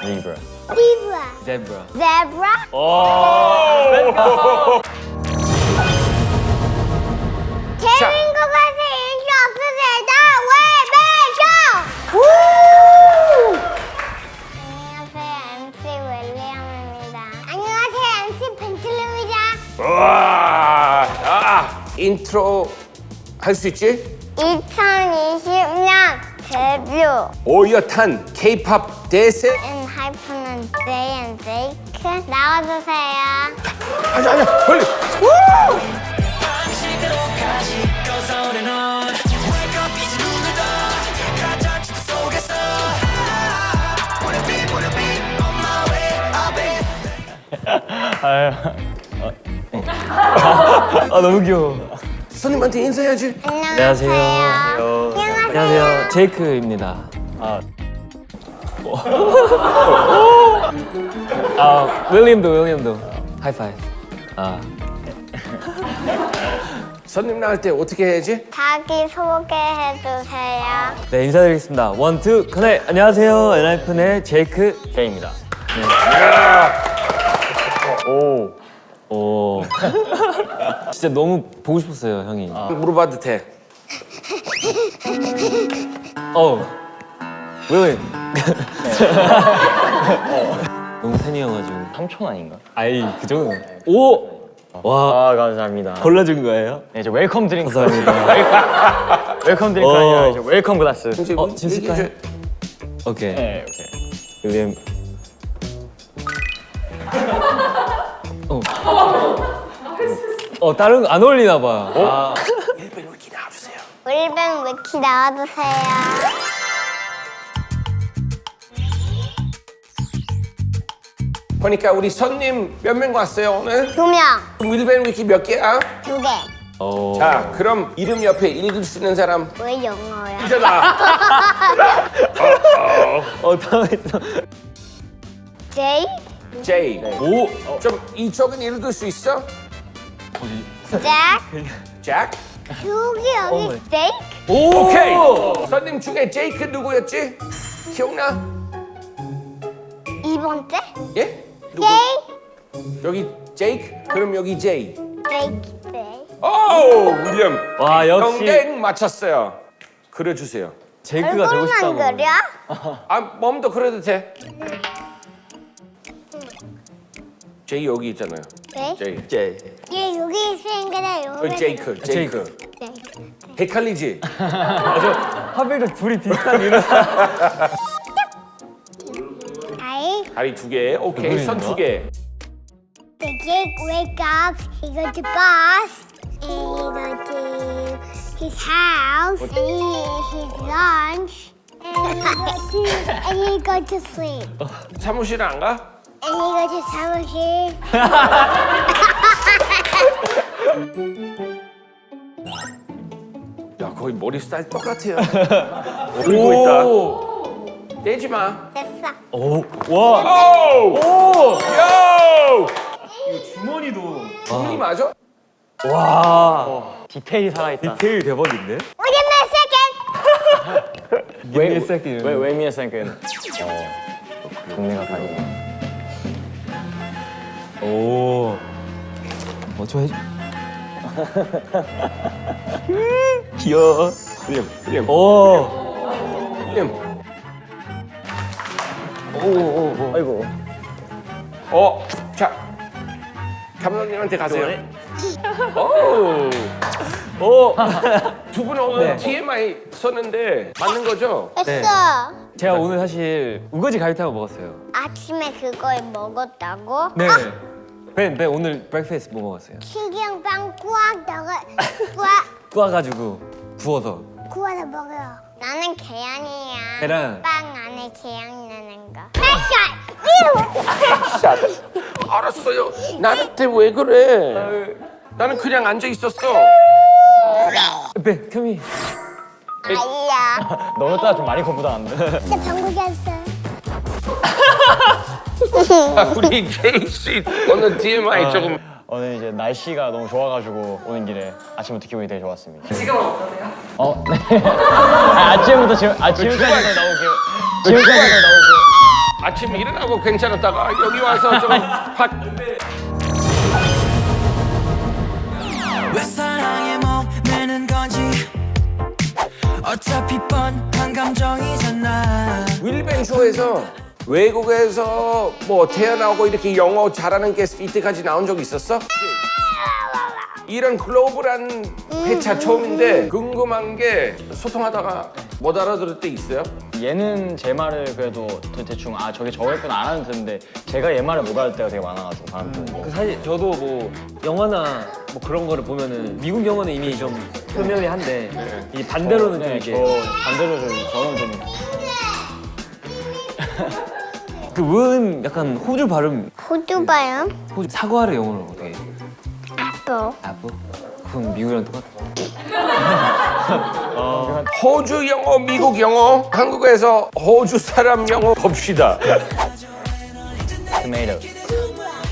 Zebra. Zebra. Zebra? 재밌는 거 가서 인기 없으세요. 왜 매죠? 안녕하세요. MC 윌리엄입니다. 안녕하세요. MC 벤틀리입니다. 인트로 할 수 있지? 2020년 데뷔 오여탄 K-팝 대세. 하이픈은 Jay and Jake 나와주세요. 아니야 빨리. 너무 귀여워. 손님한테 인사해야지. 안녕하세요. 안녕하세요. 제이크입니다. 윌리엄도. 하이파이브. 손님 나올 때 어떻게 해야지? 자기 소개해주세요. 네, 인사드리겠습니다. 원, 투, 컷! 안녕하세요. 엔하이픈의 제이크 제이입니다. 오. 진짜 너무 보고 싶었어요, 형이. 물어봐도 돼. 윌리엄. 너무 팬이어가지고. 삼촌 아닌가? 아이, 그 정도. 오! 와, 감사합니다. 골라준 거예요? 네, 이제 웰컴 드링크. 감사합니다. 웰컴 드링크 아니라 이제 웰컴 글라스. 이제 진실까요? 얘기해줘. 오케이. 네, 오케이. 윌리엄. 다른 거 안 어울리나 봐. 일본 위키 나와주세요. 울벤 위키 나와주세요. 보니까 우리 손님 몇 명 왔어요 오늘? 2명, 윌벤 위키 몇 개야? 2개. 자 그럼 이름 옆에 읽을 수 있는 사람 왜 영어야? 있잖아. 당했어. J, 제이. 오! 좀 이쪽은 읽을 수 있어? Jack, 잭? 여기 Jake. 오! 오케이. 손님 중에 제이크 누구였지? 기억나? 2번째 예? 누구? J, 여기 제이크? 그럼 여기 제이. Jake, J. 오 윌리엄. 와, 역시 땡 맞췄어요. 그려주세요. 제이크가 되고 싶다고. 얼굴만 그려? 몸도 그려도 돼. 제이 여기 있잖아요. J? 제이. 제이. 얘 여기 있으니까 여기. 제이크. 헷갈리지? 하필도 둘이 비슷한 이름. I, 다리 2개. 오케이. 손 2개. the Jake wake up. He go to bus. And he go to his house. And he eat his lunch. And he go to sleep. 사무실 안 가? And he go to 사무실. 야 거의 머리 스타일 똑같아요. 울고 있다. 떼지 마. 됐어. 오! 와! 오! 오! 요! 주머니도. 주문이 맞아? 와! 디테일이 살아있다. 디테일 대박인데? Wait a second. 왜 미에 생긴? 동네가 가리고. 오. 저 해줘. 귀여워. 윌리엄. 오. 윌리엄. 아이고. 자. 감독님한테 가세요. 오. 오. 두 분은 오늘 네. TMI 썼는데 맞는 거죠? 됐어. 제가 오늘 사실 우거지 가리탕을 먹었어요. 아침에 그걸 먹었다고? 네. 네, 오늘 브렉패스트 뭐 먹었어요? 튀김 빵 꽉 넣어 꽉 구워가지고 구워서. 구워서 먹어요. 나는 계란이야. 계란. 빵 안에 계란 넣는 거. 패션! 알았어요. 나한테 왜 그래? 나는 그냥 앉아 있었어. 네, come here. 아니야. 너 오늘따라 좀 많이 거부당한데. 나 방구 잤어. 우리 제이씨 오늘 TMI 조금. 오늘 이제 날씨가 너무 좋아가지고 오는 길에 아침부터 기분이 되게 좋았습니다. 지금 어떠세요? 네. 아침부터 지금까지 너무 지금까지 너무 아침에 일어나고 괜찮았다가 여기 와서 좀 확. 왜 사랑에 목매는 건지 어차피 뻔한 감정이잖아. 윌벤 쇼에서 외국에서 뭐 태어나고 이렇게 영어 잘하는 게스트 이때까지 나온 적 있었어? 이런 글로벌한 회차 처음인데 궁금한 게 소통하다가 못 알아들을 때 있어요? 얘는 제 말을 그래도 대충 아 저게 저거였구나 안 하는 듣는데 제가 얘 말을 못 알을 때가 되게 많아가지고 사람들. 그 사실 저도 뭐 영화나 뭐 그런 거를 보면은 미국 영어는 이미 좀 표면이한데 이 반대로는 좀 네, 이게 반대로 저는 좀 그 은 약간 호주 발음 호두 발음. 호주 사과를 영어로 어떻게 해? apple. 아부? 그건 미국이랑 똑같아. 호주 영어, 미국 영어, 한국에서 호주 사람 영어 봅시다. 토마토.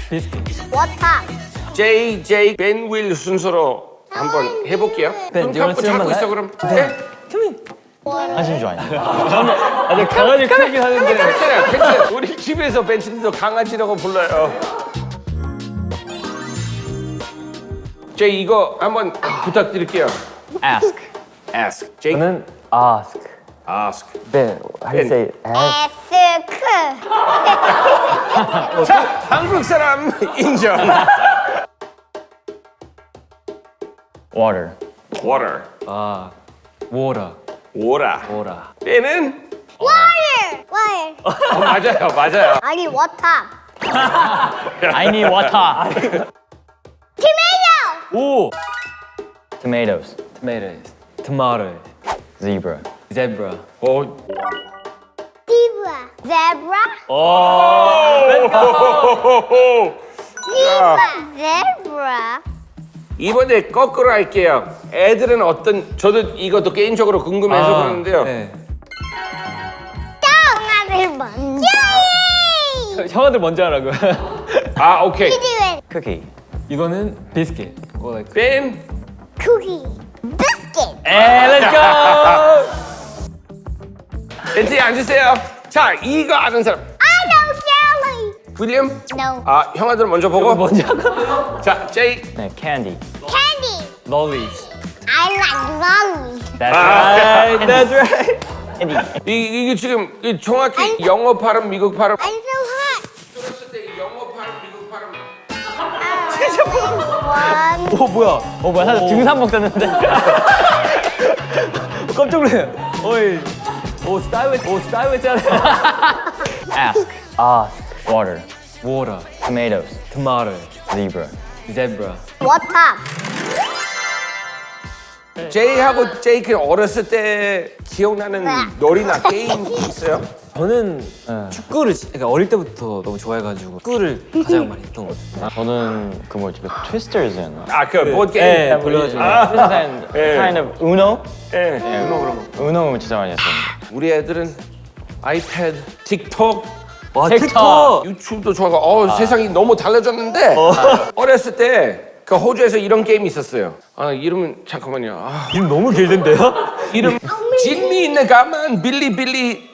비스킷. water. JJ 벤윌 순서로 한번 해볼게요. 벤, 눈 감고 잡고 있어 그럼. 네. 하신 줄 아니에요? 아니 강아지 크긴 하는데 괜찮아요, 괜찮아요. 우리 집에서 벤치도 강아지라고 불러요. 제 이거 한번 부탁드릴게요. Ask. Ask. Jake. 저는 ask. Ask. 네, how do you say ask? ask. 자, 한국 사람 인정. Water. Water. 아, water. 오라. water. 빼는? water. water. 맞아요, 맞아요. 아니 water. I need water. tomato. 오! Tomatoes. tomatoes. tomato. Zebra. zebra. 어, zebra. zebra. zebra. 이번에 거꾸로 할게요. 애들은 어떤, 저도 이것도 개인적으로 궁금해서 그러는데요. 네. 형아들 먼저. 예이. 형아들 먼저 하라고. 아, 오케이. 이들은 Cookie. 이거는 비스킷. 뭐 like 벤, cookie. biscuit. Let's go. 벤트에 앉으세요. 자, 이거 아는 사람. I know jelly. 윌리엄? No. 아, 형아들 먼저 보고. 먼저 하고. 자, 제이. 네, candy. Candy. lollies. I like lollies. That's right. That's right. Candy. 이게 지금 이 정확히 영어 발음, 미국 발음. I'm so hot. 들었을 때 영어 발음, 미국 발음. One. 오 뭐야? 뭐야 사실 등산 먹었는데. 깜짝 놀래. 어이. 오 스타일 했잖아. Ask. Water. water. Tomatoes. tomato. Zebra. zebra. Water. 제이하고 제이크 어렸을 때 기억나는 놀이나 게임 있어요? 저는 축구를 그러니까 어릴 때부터 너무 좋아해가지고 축구를 가장 많이 했던 것 같아요. 저는 그 뭐지 그 Twisters였나? 아, 그 보드 게임. 네, 불러가지고. Kind of Uno? 예. Uno 진짜 많이 했어요. 우리 애들은 아이패드, 틱톡, 와 틱톡. 틱톡. 유튜브도 좋아하고 세상이 너무 달라졌는데 어렸을 때 그 호주에서 이런 게임이 있었어요. 아, 이름은 잠깐만요. 아, 이름 너무 길던데요? 이름 진미 있는 가만 빌리빌리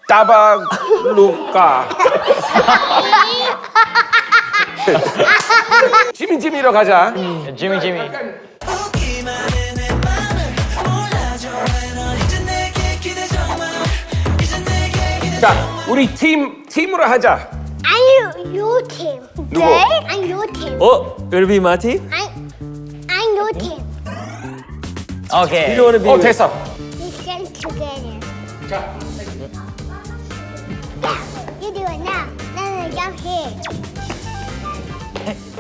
따바루까. 지미지미로 가자. Jimmy. 웃기만 해내 맘을 몰라줘 넌 이제 내게 기대 정말 이제 내게 기대 자, 우리 팀으로 하자. I'm your team. 누구? Okay? I'm your team. 어? Will be my team? I'm your team. Okay. You wanna be? 됐어. We stand together. 자, You do it now. 나는 jump here.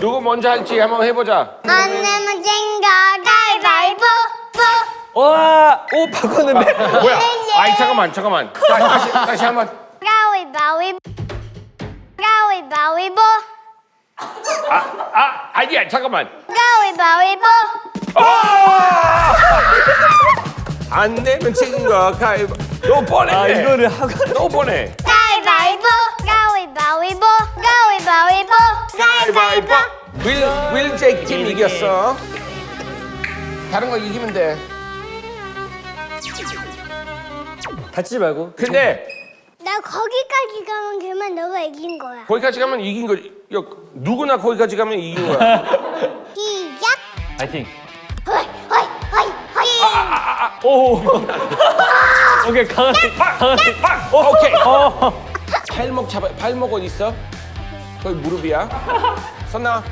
누구 먼저 할지 한번 해보자. 안 내면 쟁가 가위바위보. 와, 오 바꿨는데. 뭐야? 아이 잠깐만. 다시 한번. 가위바위보. 가위바위보. 아니야 잠깐만. 가위바위보. 안 내면 지는 거 가위바. 너 보내. 아 이거를 하고. 너 보내. 가위바위보. 가위바위보. 가위바위보. 가위바위보. 윌 제이크 팀 이겼어. 다른 거 이기면 돼. 다치지 말고. 근데 나 거기까지 가면 그만 너가 이긴 거야. 거기까지 가면 이긴 거지. 야, 누구나 거기까지 가면 이긴 거야. 시작. 파이팅. 허이 허이 허이 허이. 오. 오케이 강아지. 강아지. 오케이. 발목 잡아. 발목 어디 있어? 거기 무릎이야. 손 나와.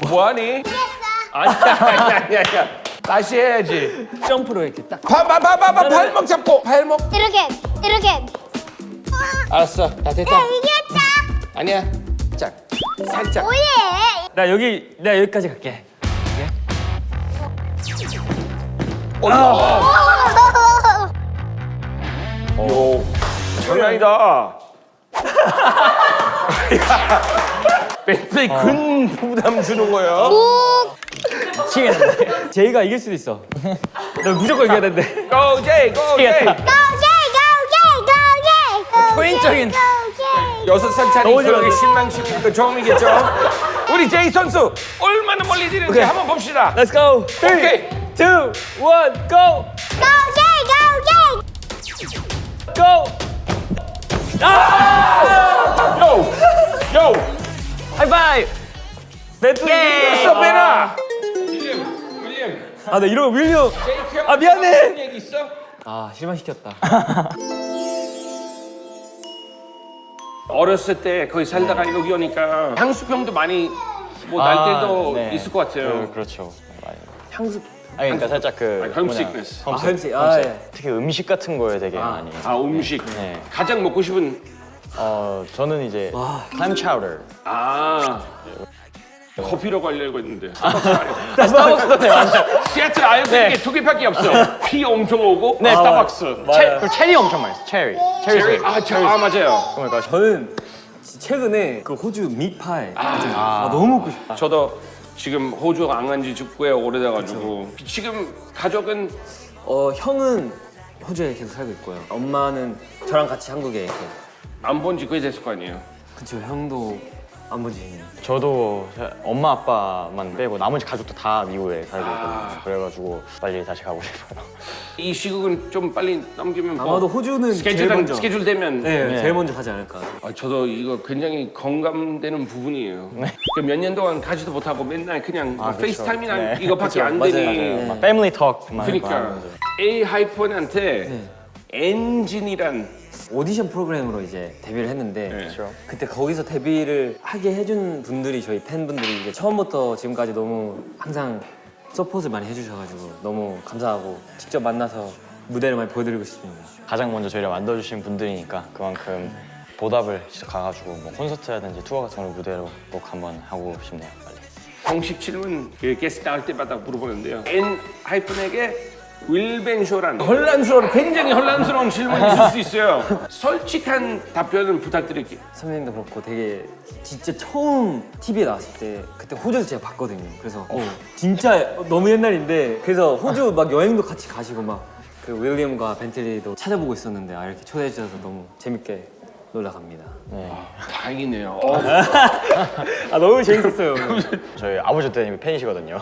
뭐하니? 아니야. 다시 해야지. 점프로 이렇게 딱. 발목 잡고 발목. 이렇게. 알았어. 다 됐다. 이겼다. 아니야. 짝. 살짝. 뭐해? 나 여기까지 갈게. 요. 장난이다. 멘트에 근 부담 주는 거야. 미치겠네. 제이가 이길 수도 있어. 나 무조건 이겨야 된대. Go Jay, go Jay. 미치겠다. 초인적인. 6살짜리 너무 그렇게 좋아하네. 실망시키는 거 처음이겠죠? 우리 제이 선수 얼마나 멀리 지는지 오케이. 한번 봅시다. Let's go. 3, 2, 1, 오케이. go. Go. 아! 요. 하이파이브. 멘토리. 됐어, 베나. 윌리엄. 아, 나 이러면 윌리엄. 제이크 형. 아, 미안해. 무슨 얘기 있어? 아, 실망시켰다. 어렸을 때 거기 살다가 여기 오니까 향수병도 많이 뭐 날 때도 네. 있을 것 같아요. 그렇죠. 많이. 향수. 아니 그러니까 살짝 그 아니, 홈시크니스. 아, 햄씨. 아, 예. 특히 음식 같은 거에 되게 많이. 음식. 네. 가장 먹고 싶은 저는 이제 클램 차우더. 커피라고 하려고 했는데 스타벅스네 맞아요. 시애틀 알고 있는 게 두 개밖에 없어. 피 엄청 오고 네, 스타벅스. 그리고 체리 엄청 맛있어. 체리. 제리. 맞아요. 그러니까 저는 최근에 그 호주 미파이. 너무 먹고 싶다. 저도 지금 호주 안 간 지 꽤 오래돼가지고 지금 가족은 형은 호주에 계속 살고 있고요. 엄마는 저랑 같이 한국에 이렇게. 안 본 지 꽤 됐을 거 아니에요. 그쵸, 형도 안 보지. 저도 엄마 아빠만 빼고 나머지 가족도 다 미국에 살고 있거든요. 그래가지고 빨리 다시 가고 싶어요. 이 시국은 좀 빨리 넘기면 뭐 아마도 호주는 제일 먼저. 스케줄 되면 네, 제일 먼저 하지 않을까. 저도 이거 굉장히 공감되는 부분이에요. 몇 년 동안 가지도 못하고 맨날 그냥 뭐 그쵸. 페이스타임이나 네. 이거밖에 안 맞아요, 되니 맞아요. 막 패밀리 톡만 그러니까 A 하이폰한테 엔진이란 오디션 프로그램으로 이제 데뷔를 했는데 그렇죠. 그때 거기서 데뷔를 하게 해준 분들이 저희 팬분들이 이제 처음부터 지금까지 너무 항상 서포트를 많이 해주셔가지고 너무 감사하고 직접 만나서 무대를 많이 보여드리고 싶습니다. 가장 먼저 저희를 만들어주신 분들이니까 그만큼 보답을 진짜 가가지고 뭐 콘서트라든지 투어 같은 걸 무대로 꼭 한번 하고 싶네요. 빨리. 공식 질문 게스트 나올 때마다 물어보는데요. N 하이픈에게 윌벤쇼란 굉장히 혼란스러운 질문이 있을 수 있어요. 솔직한 답변을 부탁드릴게요. 선배님도 그렇고 되게 진짜 처음 TV에 나왔을 때 그때 호주에서 제가 봤거든요. 그래서 진짜 너무 옛날인데 그래서 호주 막 여행도 같이 가시고 막 그 윌리엄과 벤틀리도 찾아보고 있었는데 이렇게 초대해 주셔서 너무 재밌게 놀러 갑니다. 다행이네요. 너무 재밌었어요. 저희 아버지 때문에 팬이시거든요.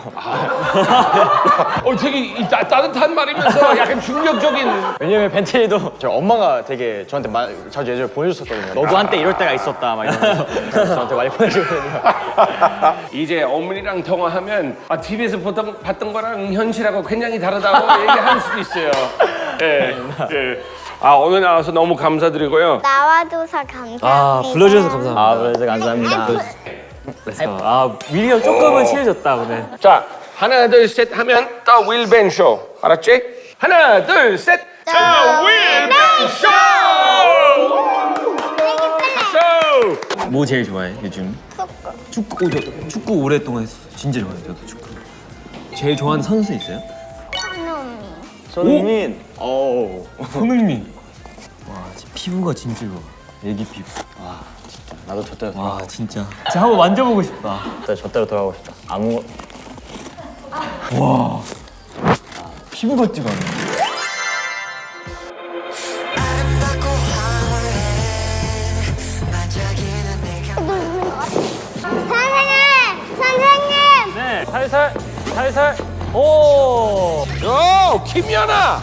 되게 따뜻한 말이면서 약간 충격적인. 왜냐면 벤틀리도 저희 엄마가 되게 저한테 자주 예전에 보내줬었거든요. 너도 한때 이럴 때가 있었다 막 이러면서 저한테 많이 보내주거든요. 이제 어머니랑 통화하면 TV에서 봤던 거랑 현실하고 굉장히 다르다고 얘기할 수도 있어요. 예. 오늘 나와서 너무 감사드리고요. 나와줘서 감사합니다. 불러주셔서 감사합니다. 그래서 감사합니다. 윌리엄 조금은 친해졌다 오늘. 자, 하나 둘 셋 하면 The Will Ben Show. 알았지? 하나 둘 셋. The Will Ben Show. 뭐 제일 좋아해 요즘? 축구. 저 축구 오랫동안 했어. 진짜 좋아해요. 저도 축구. 제일 좋아하는 선수 있어요? 손흥민. 손흥민. 와, 진짜 피부가 진짜 좋아. 애기 피부. 나도 저 때로 와, 진짜. 진짜 한번 만져보고 싶다. 저 때로 돌아가고 싶다. 피부 같지가 않아. 아름답고 화려해 반짝이는 내가 선생님! 네, 살살. 오. 김연아.